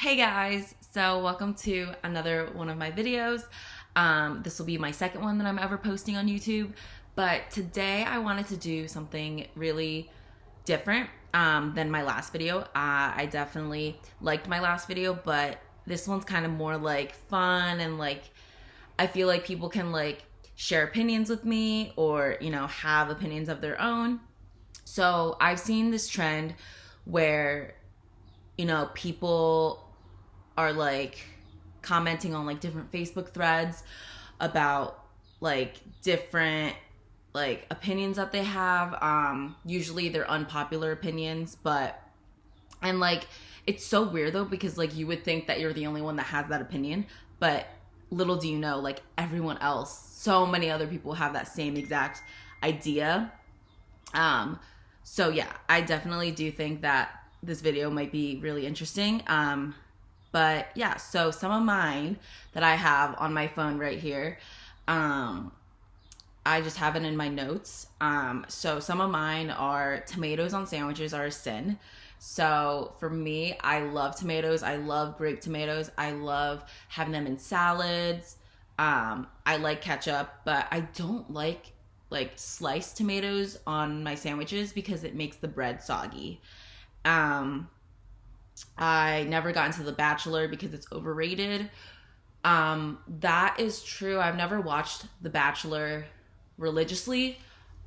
Hey guys, so welcome to another one of my videos. This will be my second one that I'm ever posting on YouTube, but today I wanted to do something really different than my last video. I definitely liked my last video, but this one's kind of more like fun and like I feel like people can like share opinions with me or, have opinions of their own. So I've seen this trend where people are like commenting on like different Facebook threads about like different like opinions that they have. Usually they're unpopular opinions, but and like it's so weird though because like you would think that you're the only one that has that opinion, but little do you know, like everyone else, so many other people have that same exact idea. So yeah, I definitely do think that this video might be really interesting. But yeah, so some of mine that I have on my phone right here, I just have it in my notes. So some of mine are tomatoes on sandwiches are a sin. So for me, I love tomatoes. I love grape tomatoes. I love having them in salads. I like ketchup, but I don't like sliced tomatoes on my sandwiches because it makes the bread soggy. Um, I never got into The Bachelor because it's overrated. That is true. I've never watched The Bachelor religiously,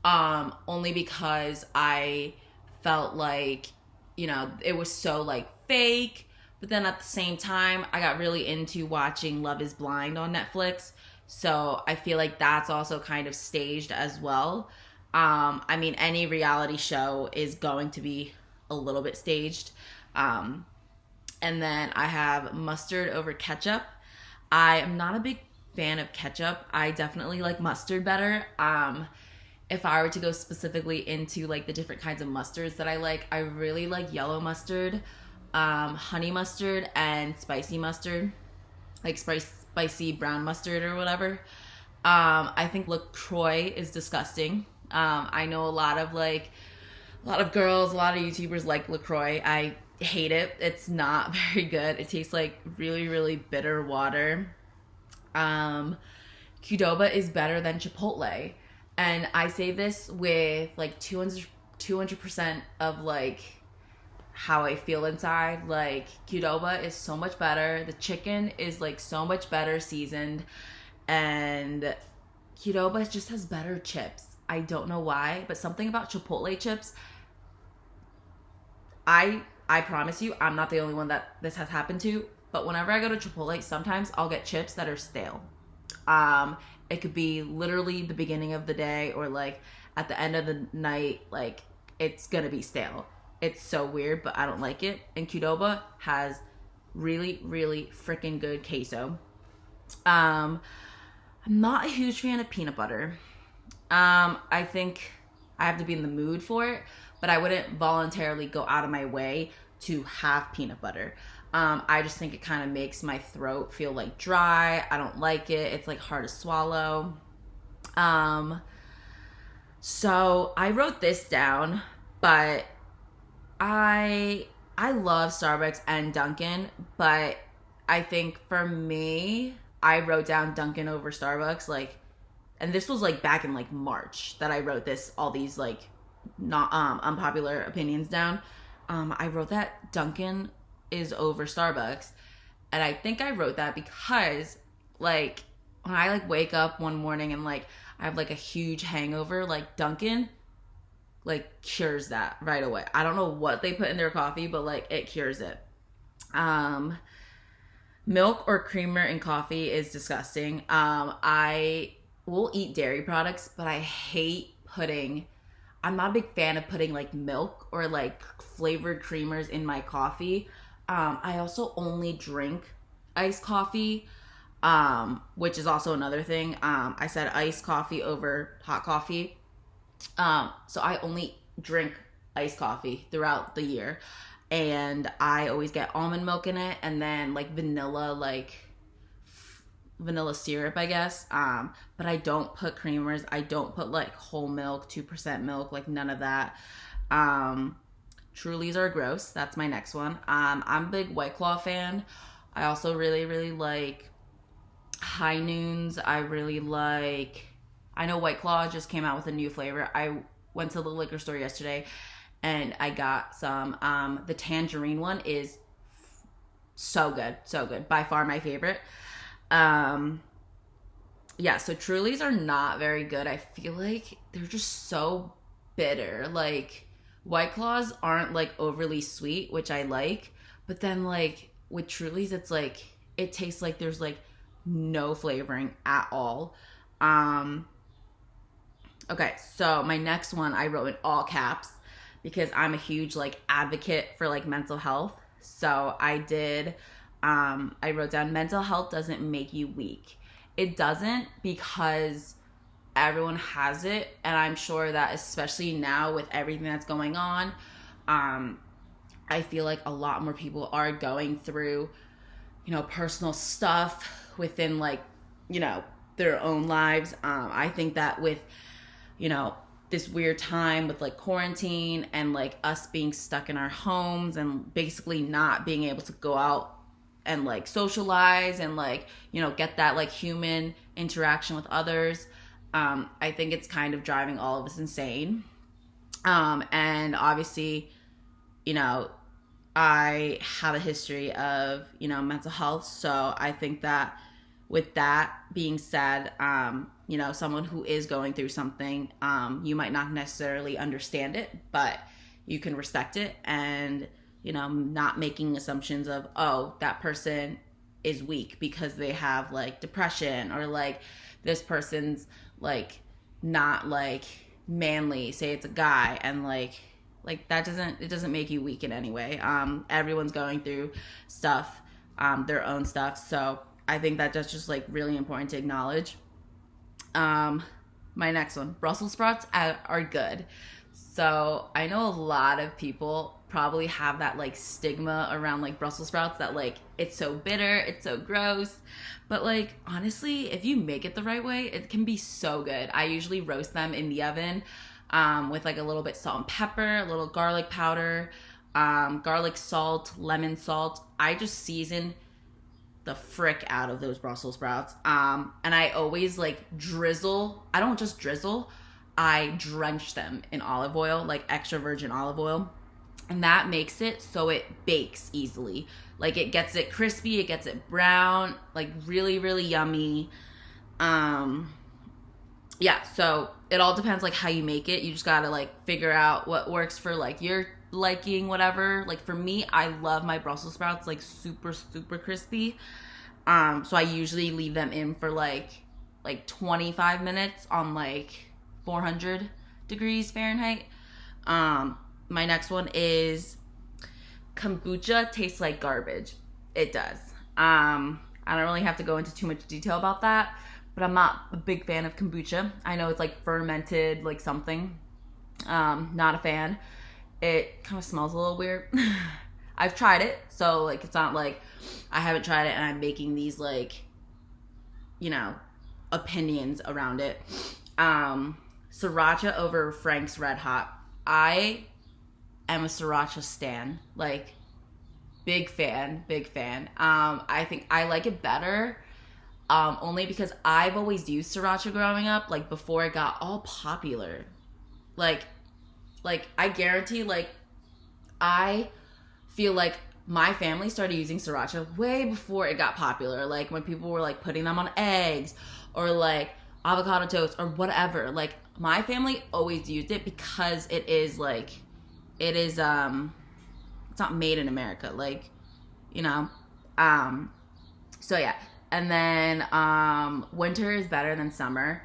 only because I felt like, it was so like fake. But then at the same time, I got really into watching Love is Blind on Netflix. So I feel like that's also kind of staged as well. I mean, any reality show is going to be a little bit staged. Um, and then I have mustard over ketchup. I am not a big fan of ketchup. I definitely like mustard better. If I were to go specifically into like the different kinds of mustards that I really like yellow mustard, honey mustard, and spicy mustard, like spicy brown mustard or whatever. I think LaCroix is disgusting. I know a lot of girls, a lot of YouTubers like LaCroix. I hate it. It's not very good. It tastes like really, really bitter water. Um, Qdoba is better than Chipotle. And I say this with like 200% of like how I feel inside. Like Qdoba is so much better. The chicken is like so much better seasoned. And Qdoba just has better chips. I don't know why, but something about Chipotle chips, I promise you, I'm not the only one that this has happened to. But whenever I go to Chipotle, sometimes I'll get chips that are stale. Um, it could be literally the beginning of the day or like at the end of the night. Like it's gonna be stale. It's so weird, but I don't like it. And Qdoba has really, really freaking good queso. Um, I'm not a huge fan of peanut butter. I think I have to be in the mood for it, but I wouldn't voluntarily go out of my way to have peanut butter. I just think it kind of makes my throat feel like dry. I don't like it. It's like hard to swallow. Um, so I wrote this down, but I love Starbucks and Dunkin', but I think for me, I wrote down Dunkin' over Starbucks. Like, and this was like back in like March that I wrote all these like not unpopular opinions down. I wrote that Dunkin' is over Starbucks, and I think I wrote that because like when I like wake up one morning and like I have like a huge hangover, like Dunkin' like cures that right away. I don't know what they put in their coffee, but like it cures it. Um, Milk or creamer in coffee is disgusting. I will eat dairy products, but I hate putting. I'm not a big fan of putting like milk or like flavored creamers in my coffee. I also only drink iced coffee, which is also another thing. I said iced coffee over hot coffee. So I only drink iced coffee throughout the year. And I always get almond milk in it and then like vanilla syrup, I guess. But I don't put creamers. I don't put like whole milk, 2% milk, like none of that. Um, Trulies are gross. That's my next one. I'm a big White Claw fan. I also really, really like High Noons. I really like. I know White Claw just came out with a new flavor. I went to the liquor store yesterday and I got some. The tangerine one is so good, so good. By far my favorite. Yeah, so Trulies are not very good. I feel like they're just so bitter. Like White Claws aren't like overly sweet, which I like, but then like with Trulies, it's like it tastes like there's like no flavoring at all. Um, okay, so my next one I wrote in all caps because I'm a huge like advocate for like mental health. So I did. I wrote down mental health doesn't make you weak. It doesn't, because everyone has it, and I'm sure that especially now with everything that's going on, I feel like a lot more people are going through, personal stuff within like, their own lives. I think that with, this weird time with like quarantine and like us being stuck in our homes and basically not being able to go out and like socialize and like, get that like human interaction with others. I think it's kind of driving all of us insane. And obviously, I have a history of, mental health. So I think that with that being said, someone who is going through something, you might not necessarily understand it, but you can respect it and, not making assumptions of, oh, that person is weak because they have like depression, or like this person's like not like manly, say it's a guy, and like that doesn't make you weak in any way. Everyone's going through stuff, their own stuff. So I think that that's just like really important to acknowledge. My next one, Brussels sprouts are good. So I know a lot of people probably have that like stigma around like Brussels sprouts, that like it's so bitter, it's so gross. But like honestly, if you make it the right way, it can be so good. I usually roast them in the oven with like a little bit salt and pepper, a little garlic powder, garlic salt, lemon salt. I just season the frick out of those Brussels sprouts. And I always like drizzle. I don't just drizzle, I drench them in olive oil, like extra virgin olive oil. And that makes it so it bakes easily. Like it gets it crispy, it gets it brown, like really, really yummy. Yeah, so it all depends like how you make it. You just gotta like figure out what works for like your liking, whatever. Like for me, I love my Brussels sprouts like super, super crispy. So I usually leave them in for like 25 minutes on like 400 degrees Fahrenheit. My next one is kombucha tastes like garbage. It does. I don't really have to go into too much detail about that, but I'm not a big fan of kombucha. I know it's like fermented like something. Not a fan. It kind of smells a little weird. I've tried it, so like it's not like I haven't tried it and I'm making these like, opinions around it. Sriracha over Frank's Red Hot. I am a sriracha stan. Like big fan. I think I like it better. Only because I've always used sriracha growing up, like before it got all popular. Like I guarantee, like I feel like my family started using sriracha way before it got popular. Like when people were like putting them on eggs or like avocado toast or whatever. Like my family always used it because it is it's not made in America. Like, so yeah. And then winter is better than summer.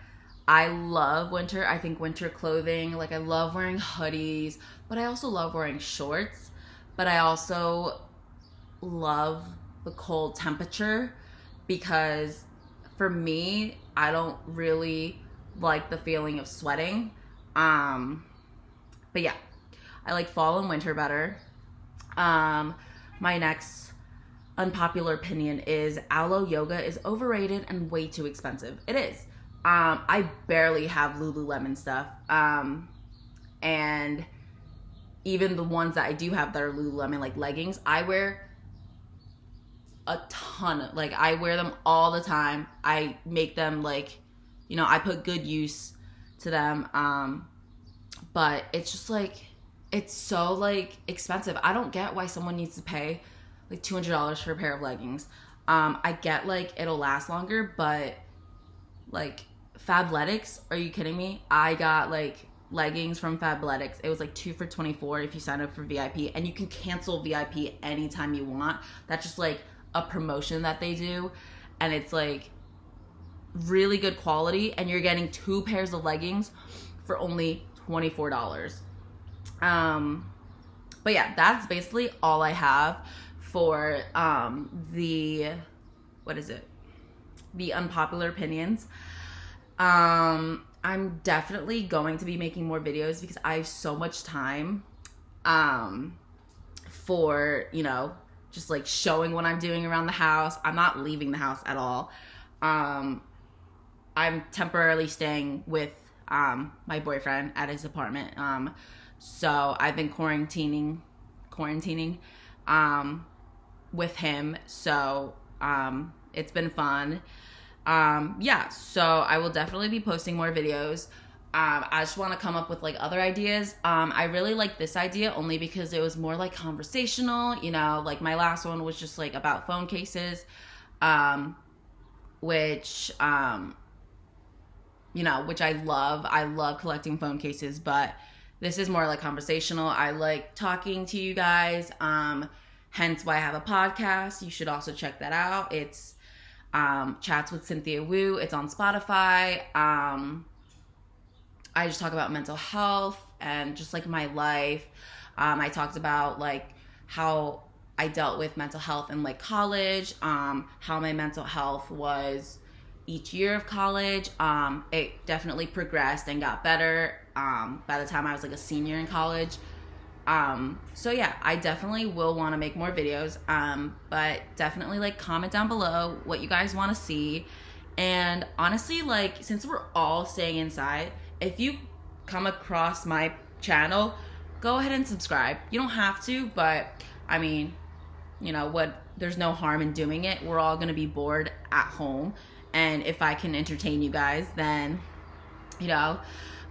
I love winter. I think winter clothing, like I love wearing hoodies, but I also love wearing shorts. But I also love the cold temperature because for me, I don't really like the feeling of sweating. But yeah, I like fall and winter better. My next unpopular opinion is aloe yoga is overrated and way too expensive. It is. I barely have Lululemon stuff. And even the ones that I do have that are Lululemon, like leggings, I wear a ton of, like, I wear them all the time. I make them, like, you know, I put good use to them. But it's just like, it's so like expensive. I don't get why someone needs to pay like $200 for a pair of leggings. I get like it'll last longer, but like Fabletics, are you kidding me? I got like leggings from Fabletics. It was like 2 for $24 if you sign up for VIP, and you can cancel VIP anytime you want. That's just like a promotion that they do, and it's like really good quality, and you're getting 2 pairs of leggings for only $24. But yeah, that's basically all I have for the unpopular opinions. I'm definitely going to be making more videos because I have so much time for, you know, just like showing what I'm doing around the house. I'm not leaving the house at all. I'm temporarily staying with my boyfriend at his apartment. So I've been quarantining with him. So it's been fun. Yeah, so I will definitely be posting more videos. I just want to come up with like other ideas. I really like this idea only because it was more like conversational, you know, like my last one was just like about phone cases, which you know, which I love. I love collecting phone cases, but this is more like conversational. I like talking to you guys, hence why I have a podcast. You should also check that out. It's Chats with Cynthia Wu. It's on Spotify. I just talk about mental health and just like my life. I talked about like how I dealt with mental health in like college, how my mental health was each year of college. It definitely progressed and got better by the time I was like a senior in college. So yeah, I definitely will want to make more videos, but definitely like comment down below what you guys want to see. And honestly, like, since we're all staying inside, if you come across my channel, go ahead and subscribe. You don't have to, but I mean, you know what, there's no harm in doing it. We're all gonna be bored at home, and if I can entertain you guys, then, you know,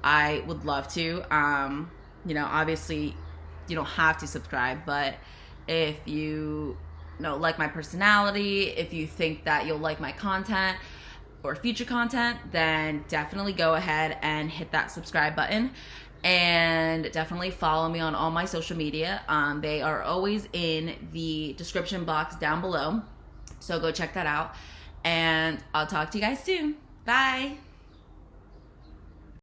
I would love to. You know, obviously you don't have to subscribe, but if you know, like my personality, if you think that you'll like my content or future content, then definitely go ahead and hit that subscribe button, and definitely follow me on all my social media. They are always in the description box down below, so go check that out, and I'll talk to you guys soon. Bye.